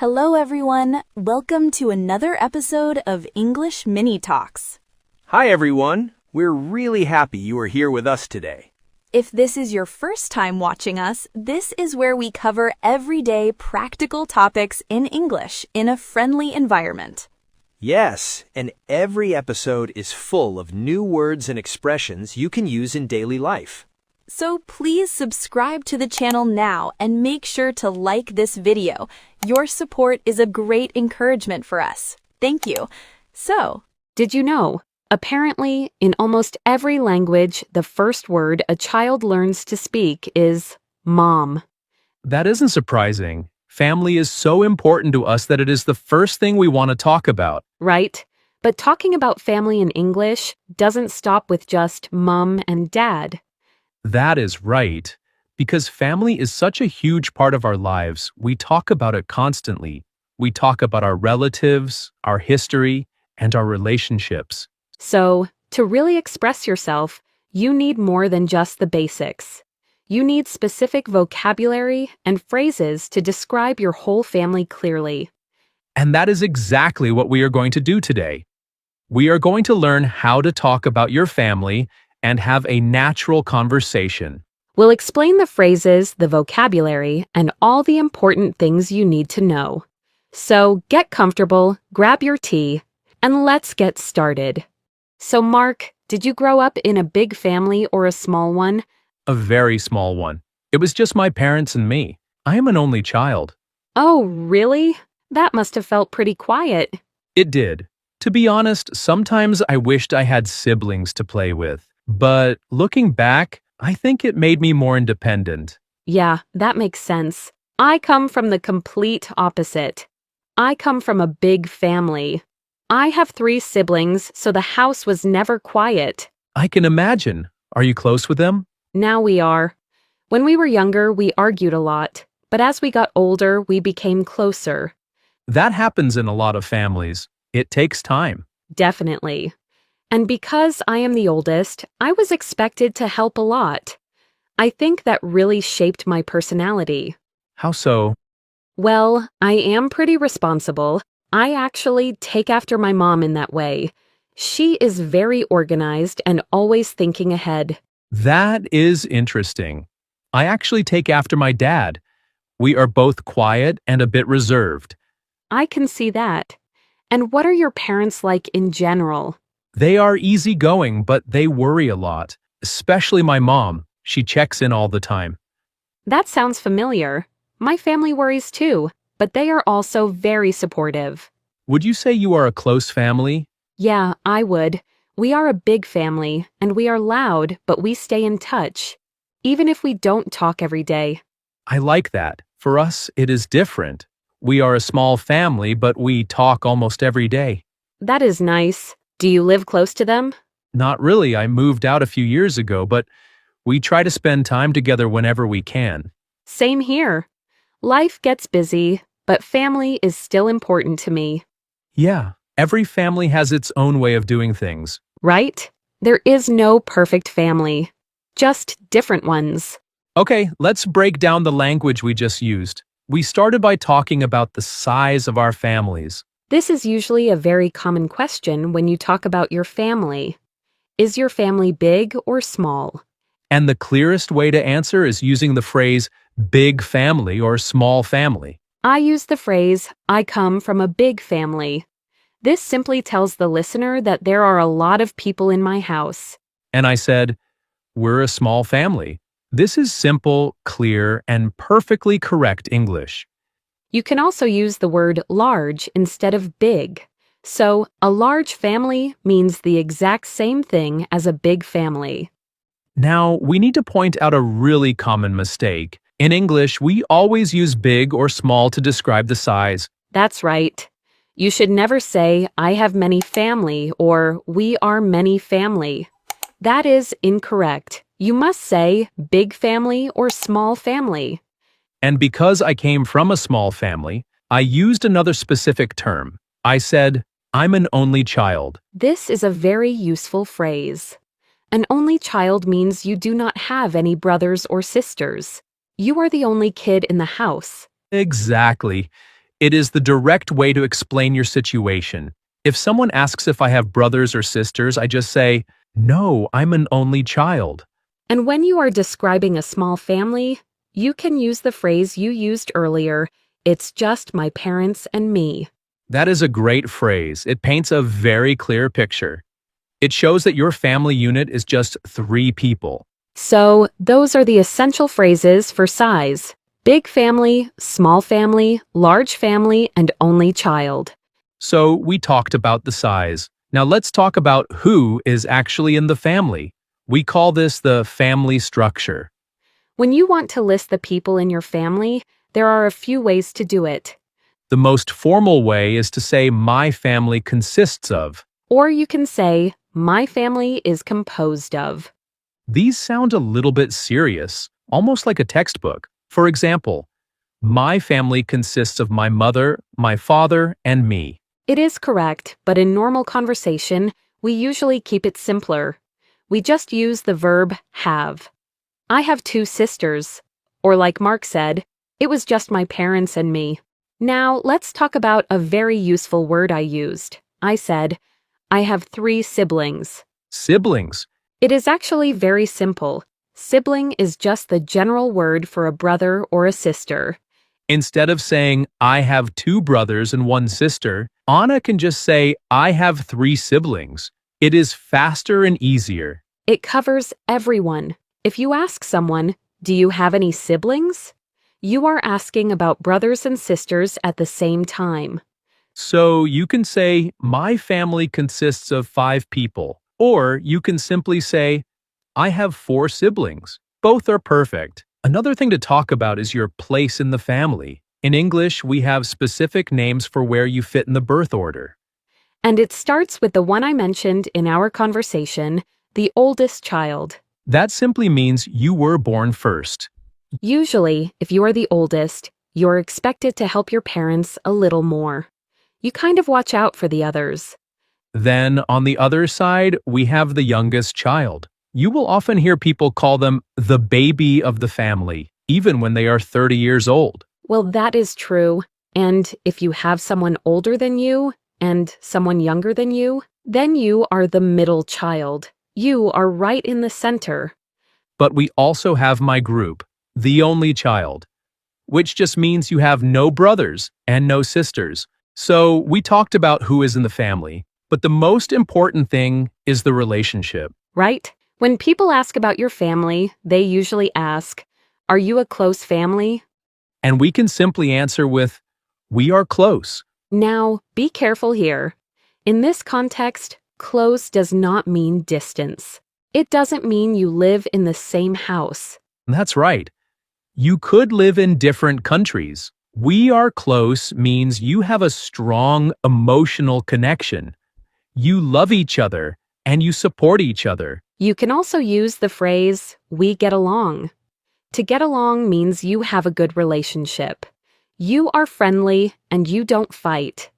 Hello, everyone. Welcome to another episode of English Mini Talks. Hi, everyone. We're really happy you are here with us today. If this is your first time watching us, this is where we cover everyday practical topics in English in a friendly environment. Yes, and every episode is full of new words and expressions you can use in daily life. So please subscribe to the channel now and make sure to like this video. Your support is a great encouragement for us. Thank you. So, did you know? Apparently, in almost every language, the first word a child learns to speak is mom. That isn't surprising. Family is so important to us that it is the first thing we want to talk about. Right? But talking about family in English doesn't stop with just mom and dad. That is right. Because family is such a huge part of our lives, we talk about it constantly. We talk about our relatives, our history, and our relationships. So, to really express yourself, you need more than just the basics. You need specific vocabulary and phrases to describe your whole family clearly. And that is exactly what we are going to do today. We are going to learn how to talk about your family and have a natural conversation. We'll explain the phrases, the vocabulary, and all the important things you need to know. So get comfortable, grab your tea, and let's get started. So Mark, did you grow up in a big family or a small one? A very small one. It was just my parents and me. I am an only child. Oh, really? That must have felt pretty quiet. It did. To be honest, sometimes I wished I had siblings to play with. But looking back, I think it made me more independent. Yeah, that makes sense. I come from the complete opposite. I come from a big family. I have 3 siblings, so the house was never quiet. I can imagine. Are you close with them? Now we are. When we were younger, we argued a lot. But as we got older, we became closer. That happens in a lot of families. It takes time. Definitely. And because I am the oldest, I was expected to help a lot. I think that really shaped my personality. How so? Well, I am pretty responsible. I actually take after my mom in that way. She is very organized and always thinking ahead. That is interesting. I actually take after my dad. We are both quiet and a bit reserved. I can see that. And what are your parents like in general? They are easygoing, but they worry a lot. Especially my mom. She checks in all the time. That sounds familiar. My family worries too, but they are also very supportive. Would you say you are a close family? Yeah, I would. We are a big family, and we are loud, but we stay in touch, even if we don't talk every day. I like that. For us, it is different. We are a small family, but we talk almost every day. That is nice. Do you live close to them? Not really. I moved out a few years ago, but we try to spend time together whenever we can. Same here. Life gets busy, but family is still important to me. Yeah, every family has its own way of doing things. Right? There is no perfect family, just different ones. Okay, let's break down the language we just used. We started by talking about the size of our families. This is usually a very common question when you talk about your family. Is your family big or small? And the clearest way to answer is using the phrase big family or small family. I use the phrase, I come from a big family. This simply tells the listener that there are a lot of people in my house. And I said, we're a small family. This is simple, clear, and perfectly correct English. You can also use the word large instead of big. So, a large family means the exact same thing as a big family. Now, we need to point out a really common mistake. In English, we always use big or small to describe the size. That's right. You should never say, I have many family or we are many family. That is incorrect. You must say big family or small family. And because I came from a small family, I used another specific term. I said, I'm an only child. This is a very useful phrase. An only child means you do not have any brothers or sisters. You are the only kid in the house. Exactly. It is the direct way to explain your situation. If someone asks if I have brothers or sisters, I just say, "No, I'm an only child." And when you are describing a small family, you can use the phrase you used earlier, "It's just my parents and me." That is a great phrase. It paints a very clear picture. It shows that your family unit is just 3 people. So, those are the essential phrases for size: big family, small family, large family, and only child. So we talked about the size. Now let's talk about who is actually in the family. We call this the family structure. When you want to list the people in your family, there are a few ways to do it. The most formal way is to say my family consists of. Or you can say, my family is composed of. These sound a little bit serious, almost like a textbook. For example, my family consists of my mother, my father, and me. It is correct, but in normal conversation, we usually keep it simpler. We just use the verb have. I have 2 sisters. Or like Mark said, it was just my parents and me. Now, let's talk about a very useful word I used. I said, I have 3 siblings. Siblings. It is actually very simple. Sibling is just the general word for a brother or a sister. Instead of saying, I have 2 brothers and 1 sister, Anna can just say, I have 3 siblings. It is faster and easier. It covers everyone. If you ask someone, do you have any siblings? You are asking about brothers and sisters at the same time. So you can say, my family consists of 5 people. Or you can simply say, I have 4 siblings. Both are perfect. Another thing to talk about is your place in the family. In English, we have specific names for where you fit in the birth order. And it starts with the one I mentioned in our conversation, the oldest child. That simply means you were born first. Usually, if you are the oldest, you're expected to help your parents a little more. You kind of watch out for the others. Then, on the other side, we have the youngest child. You will often hear people call them the baby of the family, even when they are 30 years old. Well, that is true. And if you have someone older than you and someone younger than you, then you are the middle child. You are right in the center. But we also have my group, the only child, which just means you have no brothers and no sisters. So we talked about who is in the family, but the most important thing is the relationship. Right? When people ask about your family, they usually ask, are you a close family? And we can simply answer with, we are close. Now, be careful here. In this context, close does not mean distance. It doesn't mean you live in the same house. That's right. You could live in different countries. We are close means you have a strong emotional connection. You love each other and you support each other. You can also use the phrase, we get along. To get along means you have a good relationship. You are friendly and you don't fight.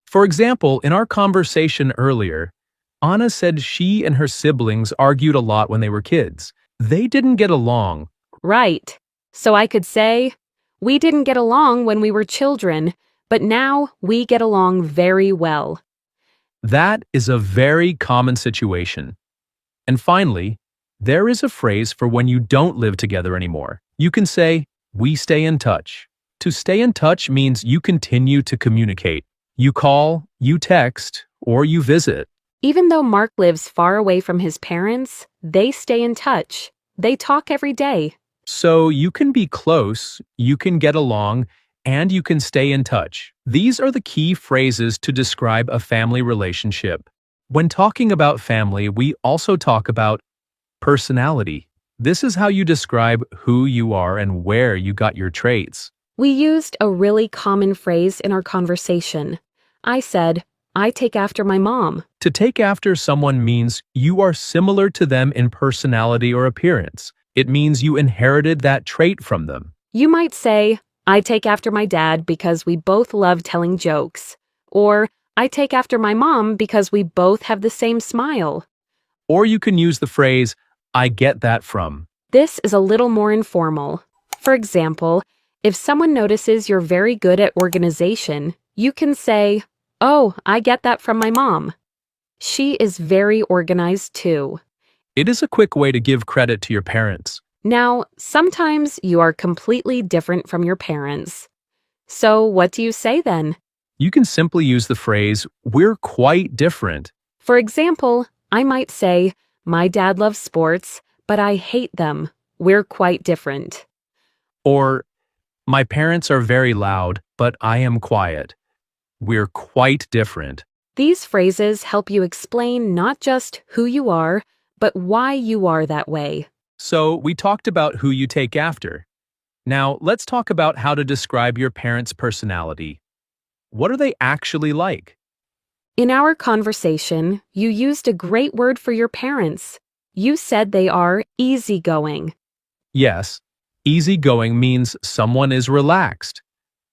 For example, in our conversation earlier, Anna said she and her siblings argued a lot when they were kids. They didn't get along. Right. So I could say, we didn't get along when we were children, but now we get along very well. That is a very common situation. And finally, there is a phrase for when you don't live together anymore. You can say, we stay in touch. To stay in touch means you continue to communicate. You call, you text, or you visit. Even though Mark lives far away from his parents, they stay in touch. They talk every day. So you can be close, you can get along, and you can stay in touch. These are the key phrases to describe a family relationship. When talking about family, we also talk about personality. This is how you describe who you are and where you got your traits. We used a really common phrase in our conversation. I said, I take after my mom. To take after someone means you are similar to them in personality or appearance. It means you inherited that trait from them. You might say, I take after my dad because we both love telling jokes. Or, I take after my mom because we both have the same smile. Or you can use the phrase, I get that from. This is a little more informal. For example, If someone notices you're very good at organization, you can say, "Oh, I get that from my mom. She is very organized too." It is a quick way to give credit to your parents. Now, sometimes you are completely different from your parents. So what do you say then? You can simply use the phrase, "We're quite different." For example, I might say, "My dad loves sports, but I hate them. We're quite different." Or, "My parents are very loud, but I am quiet. We're quite different." These phrases help you explain not just who you are, but why you are that way. So, we talked about who you take after. Now, let's talk about how to describe your parents' personality. What are they actually like? In our conversation, you used a great word for your parents. You said they are easygoing. Yes, easygoing means someone is relaxed.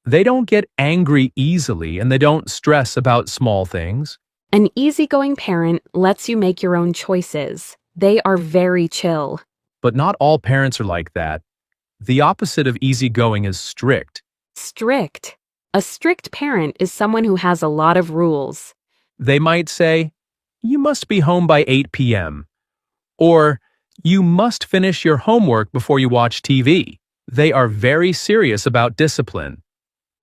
They don't get angry easily and they don't stress about small things. An easygoing parent lets you make your own choices. They are very chill. But not all parents are like that. The opposite of easygoing is strict. Strict. A strict parent is someone who has a lot of rules. They might say, "You must be home by 8 p.m." Or, "You must finish your homework before you watch TV." They are very serious about discipline.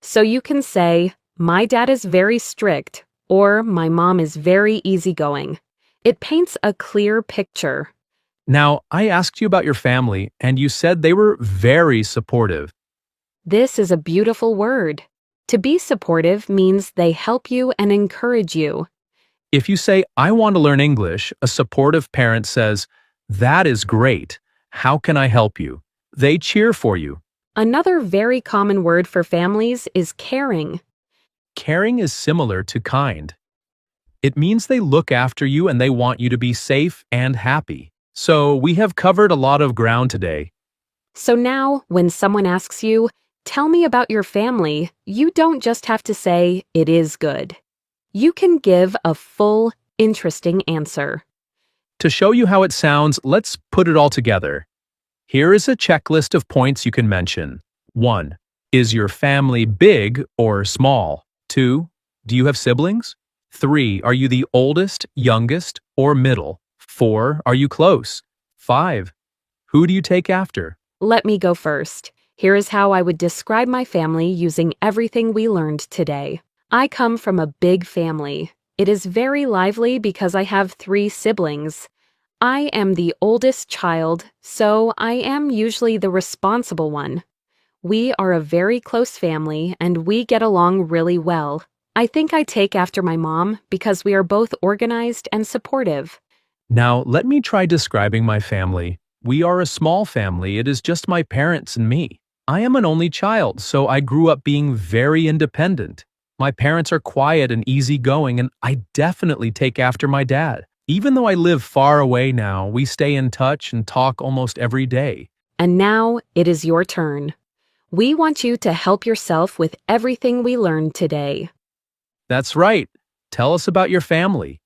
So you can say, "My dad is very strict," or "My mom is very easygoing." It paints a clear picture. Now, I asked you about your family, and you said they were very supportive. This is a beautiful word. To be supportive means they help you and encourage you. If you say, "I want to learn English," a supportive parent says, "That is great. How can I help you?" They cheer for you. Another very common word for families is caring. Caring is similar to kind. It means they look after you and they want you to be safe and happy. So we have covered a lot of ground today. So now, when someone asks you, "Tell me about your family," you don't just have to say, "It is good." You can give a full, interesting answer. To show you how it sounds, let's put it all together. Here is a checklist of points you can mention. 1. Is your family big or small? 2. Do you have siblings? 3. Are you the oldest, youngest, or middle? 4. Are you close? 5. Who do you take after? Let me go first. Here is how I would describe my family using everything we learned today. I come from a big family. It is very lively because I have 3 siblings. I am the oldest child, so I am usually the responsible one. We are a very close family and we get along really well. I think I take after my mom because we are both organized and supportive. Now, let me try describing my family. We are a small family. It is just my parents and me. I am an only child, so I grew up being very independent. My parents are quiet and easygoing, and I definitely take after my dad. Even though I live far away now, we stay in touch and talk almost every day. And now it is your turn. We want you to help yourself with everything we learned today. That's right. Tell us about your family.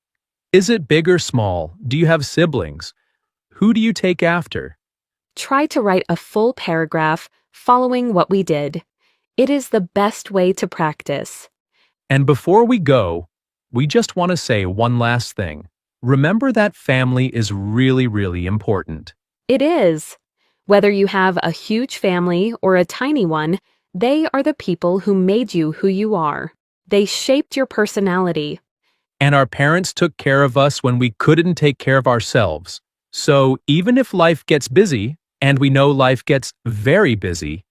Is it big or small? Do you have siblings? Who do you take after? Try to write a full paragraph following what we did. It is the best way to practice. And before we go, we just want to say one last thing. Remember that family is really, really important. It is. Whether you have a huge family or a tiny one, they are the people who made you who you are. They shaped your personality. And our parents took care of us when we couldn't take care of ourselves. So even if life gets busy, and we know life gets very busy,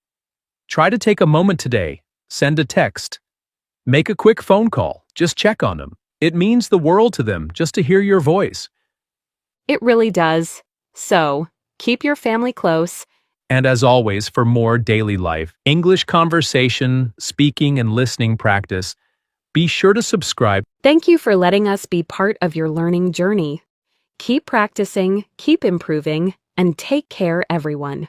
try to take a moment today, send a text, make a quick phone call, just check on them. It means the world to them just to hear your voice. It really does. So, keep your family close. And as always, for more daily life, English conversation, speaking, and listening practice, be sure to subscribe. Thank you for letting us be part of your learning journey. Keep practicing, keep improving, and take care, everyone.